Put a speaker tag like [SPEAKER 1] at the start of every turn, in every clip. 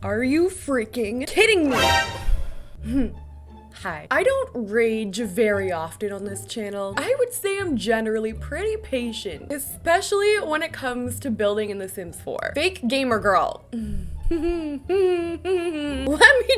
[SPEAKER 1] Are you freaking kidding me? Hi. I don't rage very often on this channel. I would say I'm generally pretty patient, especially when it comes to building in The Sims 4. Fake gamer girl. Let me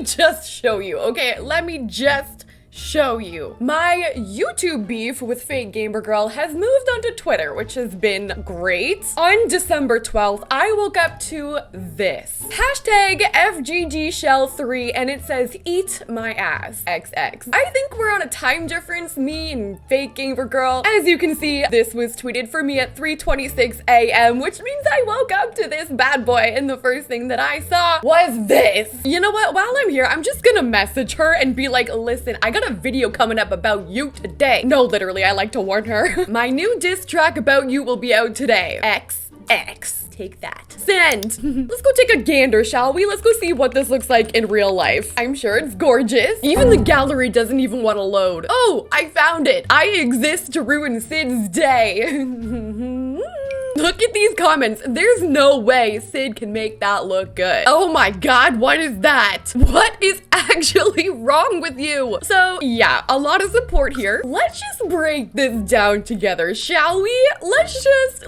[SPEAKER 1] just show you, okay? Let me just show you. My YouTube beef with Fake Gamer Girl has moved onto Twitter, which has been great. On December 12th, I woke up to this. Hashtag FGGShell3, and it says, eat my ass, XX. I think we're on a time difference, me and Fake Gamer Girl. As you can see, this was tweeted for me at 3:26 a.m., which means I woke up to this bad boy, and the first thing that I saw was this. You know what? While I'm here, I'm just gonna message her and be like, listen, I got a video coming up about you today. No, literally, I like to warn her. My new diss track about you will be out today. XX. Take that. Send. Let's go take a gander, shall we? Let's go see what this looks like in real life. I'm sure it's gorgeous. Even the gallery doesn't even want to load. Oh, I found it. I exist to ruin Sid's day. Look at these comments. There's no way Sid can make that look good. Oh my God, what is that? What is actually wrong with you? So yeah, a lot of support here. Let's just break this down together, shall we? Let's just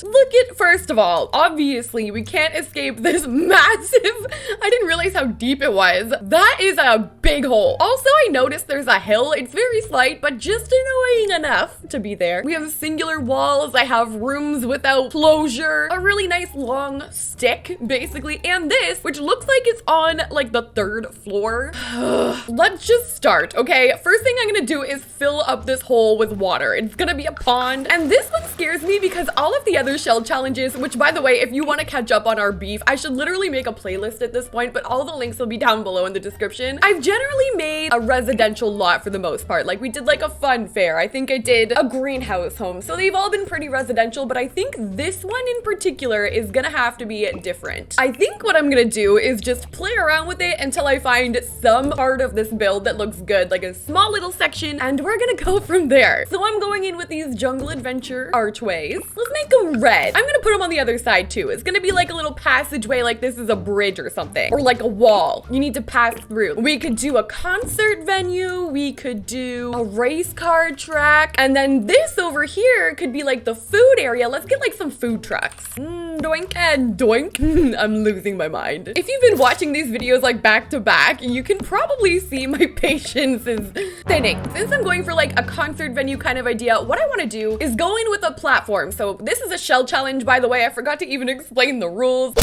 [SPEAKER 1] look at, first of all, obviously we can't escape this massive, I didn't realize how deep it was. That is a big hole. Also, I noticed there's a hill. It's very slight, but just annoying enough to be there. We have singular walls. I have rooms without closure, a really nice long stick, basically, and this, which looks like it's on like the 3rd floor. Let's just start, okay? First thing I'm gonna do is fill up this hole with water. It's gonna be a pond, and this one scares me because all of the other shell challenges, which by the way, if you want to catch up on our beef, I should literally make a playlist at this point, but all the links will be down below in the description. I've generally made a residential lot for the most part. Like we did like a fun fair. I think I did a greenhouse home. So they've all been pretty residential, but I think this one in particular is gonna have to be different. I think what I'm gonna do is just play around with it until I find some part of this build that looks good, like a small little section, and we're gonna go from there. So I'm going in with these jungle adventure archways. Let's make them red. I'm gonna put them on the other side too. It's gonna be like a little passageway, like this is a bridge or something, or like a wall you need to pass through. We could do a concert venue, we could do a race car track, and then this over here could be like the food area. Let's get like some food trucks. Doink and doink. I'm losing my mind. If you've been watching these videos like back to back, you can probably see my patience is thinning. Since I'm going for like a concert venue kind of idea, what I want to do is go in with a platform. So this is a shell challenge, by the way. I forgot to even explain the rules.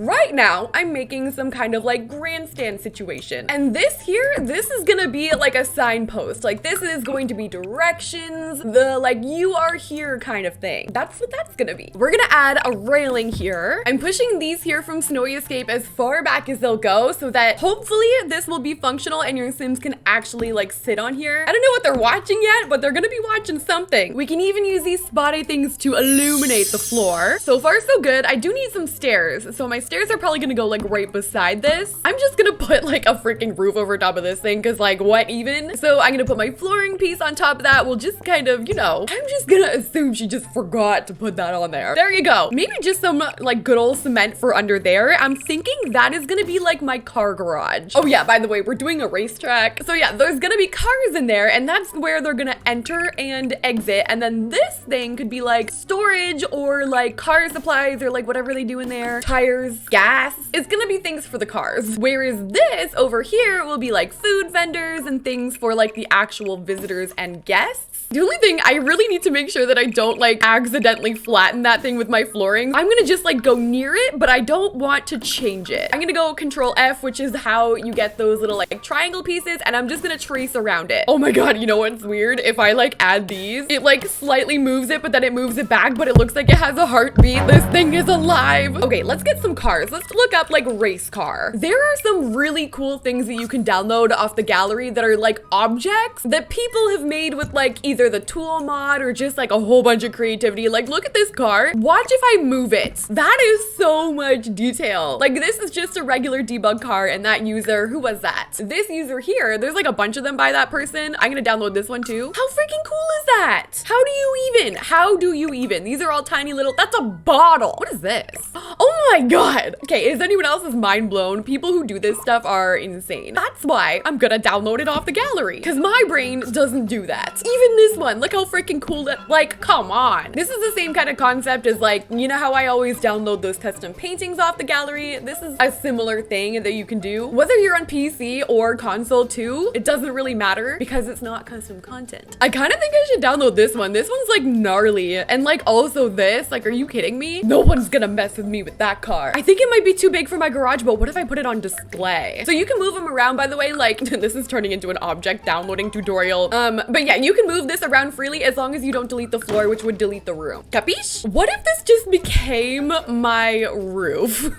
[SPEAKER 1] Right now, I'm making some kind of like grandstand situation. And this here, this is gonna be like a signpost. Like this is going to be directions, the like you are here kind of thing. That's what that's gonna be. We're gonna add a railing here. I'm pushing these here from Snowy Escape as far back as they'll go so that hopefully this will be functional and your Sims can actually like sit on here. I don't know what they're watching yet, but they're gonna be watching something. We can even use these spotty things to illuminate the floor. So far, so good. I do need some stairs. So my stairs are probably gonna go like right beside this. I'm just gonna put like a freaking roof over top of this thing because like what even? So I'm gonna put my flooring piece on top of that. We'll just kind of, you know, I'm just gonna assume she just forgot to put that on there. There you go. Maybe just some like good old cement for under there. I'm thinking that is gonna be like my car garage. Oh yeah, by the way, we're doing a racetrack. So yeah, there's gonna be cars in there and that's where they're gonna enter and exit. And then this thing could be like storage or like car supplies or like whatever they do in there. Tires, gas. It's gonna be things for the cars. Whereas this over here will be like food vendors and things for like the actual visitors and guests. The only thing, I really need to make sure that I don't like accidentally flatten that thing with my flooring. I'm gonna just like go near it, but I don't want to change it. I'm gonna go Control F, which is how you get those little like triangle pieces, and I'm just gonna trace around it. Oh my God, you know what's weird? If I like add these, it like slightly moves it, but then it moves it back, but it looks like it has a heartbeat. This thing is alive. Okay, let's get some cars. Let's look up like race car. There are some really cool things that you can download off the gallery that are like objects that people have made with like either either the tool mod or just like a whole bunch of creativity. Like, look at this car. Watch if I move it. That is so much detail. Like, this is just a regular debug car, and that user, who was that? This user here, there's like a bunch of them by that person. I'm gonna download this one too. How freaking cool is that? How do you even? These are all tiny little, that's a bottle. What is this? Oh my God. Okay, is anyone else's mind blown? People who do this stuff are insane. That's why I'm gonna download it off the gallery, because my brain doesn't do that. Even this one, look how freaking cool that, like, come on. This is the same kind of concept as, like, you know how I always download those custom paintings off the gallery? This is a similar thing that you can do. Whether you're on PC or console too, it doesn't really matter because it's not custom content. I kind of think I should download this one. This one's like gnarly. And like also this, like, are you kidding me? No one's gonna mess with me with that car. I think it might be too big for my garage, but what if I put it on display? So you can move them around, by the way, like this is turning into an object downloading tutorial. But yeah, you can move this around freely as long as you don't delete the floor, which would delete the room. Capiche? What if this just became my roof?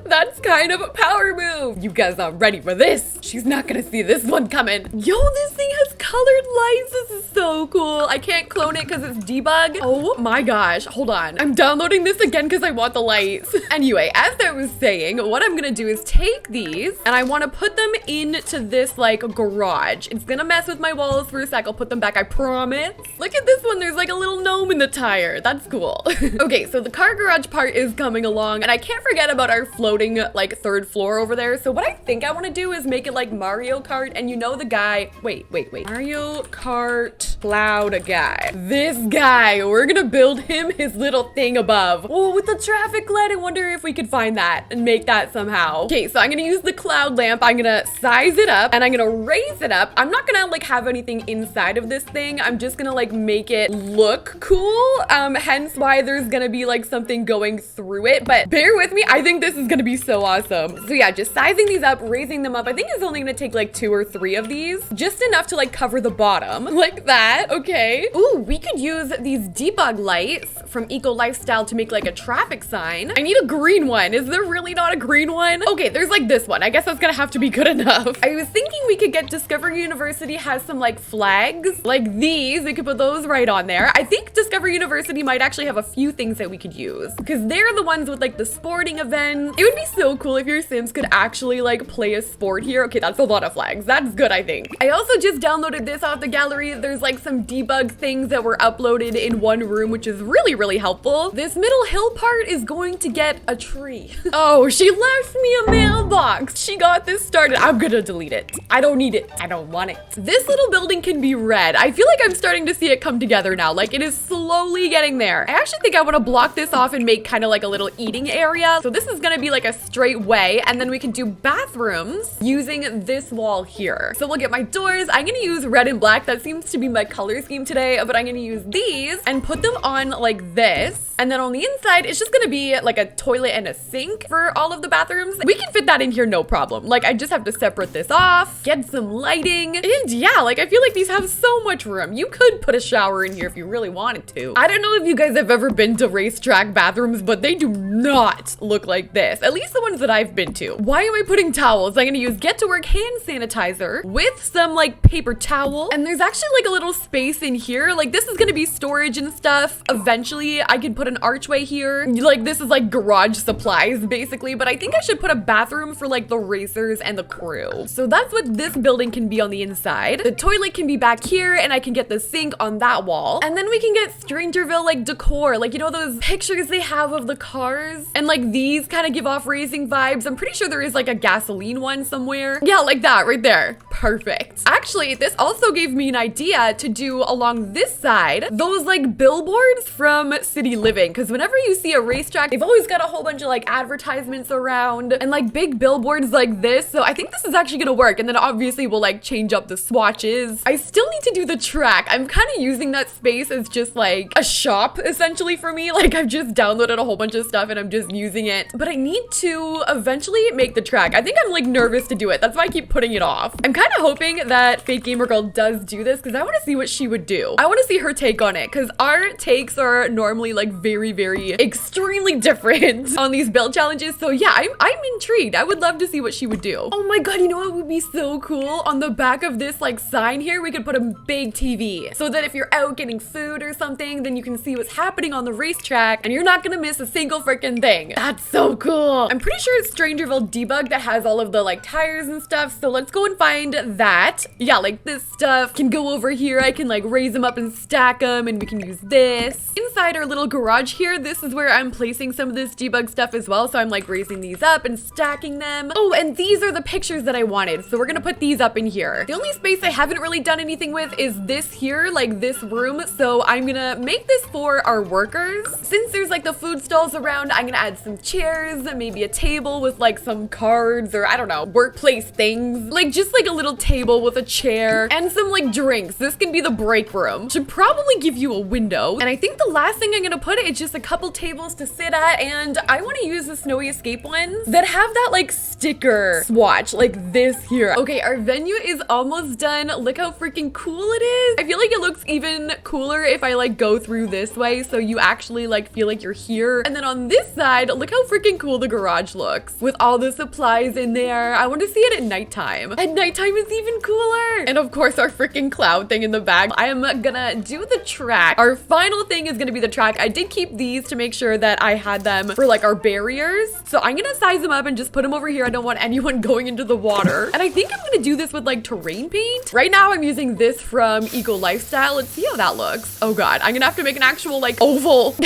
[SPEAKER 1] That's kind of a power move. You guys are ready for this. She's not gonna see this one coming. Yo, this thing has colored lights. This is so cool. I can't clone it because it's debug. Oh my gosh, hold on. I'm downloading this again because I want the lights. Anyway, as I was saying, what I'm gonna do is take these and I want to put them into this like garage. It's gonna mess with my walls for a sec. I'll put them back, I promise. Look at this one. There's like a little gnome in the tire. That's cool. Okay, so the car garage part is coming along, and I can't forget about our floating like third floor over there. So what I think I want to do is make it like Mario Kart, and you know the guy, wait. Mario Kart Cloud guy. This guy, we're gonna build him his little thing above. Oh, with the traffic light, I wonder if we could find that and make that somehow. Okay, so I'm gonna use the cloud lamp. I'm gonna size it up and I'm gonna raise it up. I'm not gonna like have anything inside of this thing. I'm just gonna like make it look cool. Hence why there's gonna be like something going through it, but bear with me. I think this is gonna be so awesome. So yeah, just sizing these up, raising them up. I think it's only gonna take like 2 or 3 of these, just enough to like cover the bottom like that. Okay. Ooh, we could use these debug lights from Eco Lifestyle to make like a traffic sign. I need a green one. Is there really not a green one? Okay, there's like this one. I guess that's gonna have to be good enough. I was thinking we could get Discovery University has some like flags like these. We could put those right on there. I think Discovery University might actually have a few things that we could use because they're the ones with like the sporting events. It would be so cool if your Sims could actually like play a sport here. Okay, that's a lot of flags. That's good, I think. I also just downloaded this off the gallery. There's like some debug things that were uploaded in one room, which is really helpful. This middle hill part is going to get a tree. Oh, she left me a mailbox. She got this started. I'm gonna delete it. I don't need it. I don't want it. This little building can be red. I feel like I'm starting to see it come together now. Like it is slowly getting there. I actually think I want to block this off and make kind of like a little eating area. So this is gonna be like a straight way, and then we can do bathrooms using this wall here. So we'll get my doors. I'm gonna use red and black. That seems to be my color scheme today, but I'm gonna use these and put them on like this. And then on the inside, it's just gonna be like a toilet and a sink for all of the bathrooms. We can fit that in here, no problem. Like I just have to separate this off, get some lighting. And yeah, like I feel like these have so much room. You could put a shower in here if you really wanted to. I don't know if you guys have ever been to racetrack bathrooms, but they do not look like this. At least the ones that I've been to. Why am I putting towels? I'm gonna use Get to Work hand sanitizer with some like paper towel. And there's actually like a little space in here. Like this is gonna be storage and stuff. Eventually I could put an archway here. Like this is like garage supplies basically, but I think I should put a bathroom for like the racers and the crew. So that's what this building can be on the inside. The toilet can be back here and I can get the sink on that wall. And then we can get Strangerville like decor. Like, you know, those pictures they have of the cars and like these kind of give off racing vibes. I'm pretty sure there is like a gasoline one somewhere. Yeah, like that right there. Perfect. Actually, this also gave me an idea to do along this side, those like billboards from City Living. Because whenever you see a racetrack, they've always got a whole bunch of like advertisements around and like big billboards like this. So I think this is actually gonna work. And then obviously we'll like change up the swatches. I still need to do the track. I'm kind of using that space as just like a shop essentially for me. Like I've just downloaded a whole bunch of stuff and I'm just using it. But I need to eventually make the track. I think I'm like nervous to do it. That's why I keep putting it off. I'm kind of hoping that FakeGamerGirl does do this because I want to see what she would do. I want to see her take on it because our takes are normally like very, very extremely different on these build challenges. So yeah, I'm intrigued. I would love to see what she would do. Oh my god, you know what would be so cool? On the back of this like sign here, we could put a big TV so that if you're out getting food or something, then you can see what's happening on the racetrack and you're not gonna miss a single freaking thing. That's so cool. I'm pretty sure it's Strangerville Debug that has all of the like tires and stuff. So let's go and find that. Yeah, like this stuff can go over here. I can like raise them up and stack them, and we can use this. Inside our little garage here, this is where I'm placing some of this debug stuff as well. So I'm like raising these up and stacking them. Oh, and these are the pictures that I wanted. So we're gonna put these up in here. The only space I haven't really done anything with is this here, like this room. So I'm gonna make this for our workers. Since there's like the food stalls around, I'm gonna add some chairs, maybe a table with like some cards or I don't know, workplace things. Like just like a little table with a chair and some like drinks. This can be the break room. Should probably give you a window. And I think the last thing I'm gonna put is just a couple tables to sit at, and I wanna use the Snowy Escape ones that have that like sticker swatch like this here. Okay, our venue is almost done. Look how freaking cool it is. I feel like it looks even cooler if I like go through this way, so you actually like feel like you're here. And then on this side, look how freaking cool the garage looks with all the supplies in there. I want to see it at nighttime. At nighttime is even cooler. And of course our freaking cloud thing in the back. I am gonna do the track. Our final thing is gonna be the track. I did keep these to make sure that I had them for like our barriers. So I'm gonna size them up and just put them over here. I don't want anyone going into the water. And I think I'm gonna do this with like terrain paint. Right now I'm using this from Eco Lifestyle. Let's see how that looks. Oh god, I'm gonna have to make an actual like oval.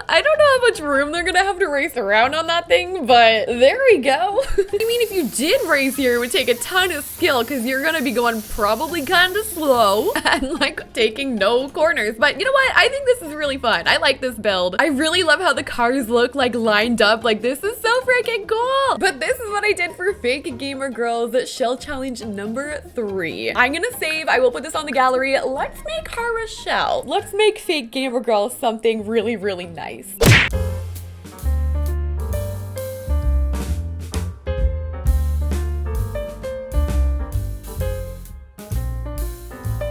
[SPEAKER 1] I don't know how much room they're gonna have to race around on that thing, but there we go. I mean, if you did race here, it would take a ton of skill because you're gonna be going probably kind of slow and like taking no corners. But you know what? I think this is really fun. I like this build. I really love how the cars look like lined up. Like this is so freaking cool. But this is what I did for Fake Gamer Girls Shell Challenge number 3. I'm gonna save. I will put this on the gallery. Let's make her a shell. Let's make Fake Gamer Girls something really, really nice.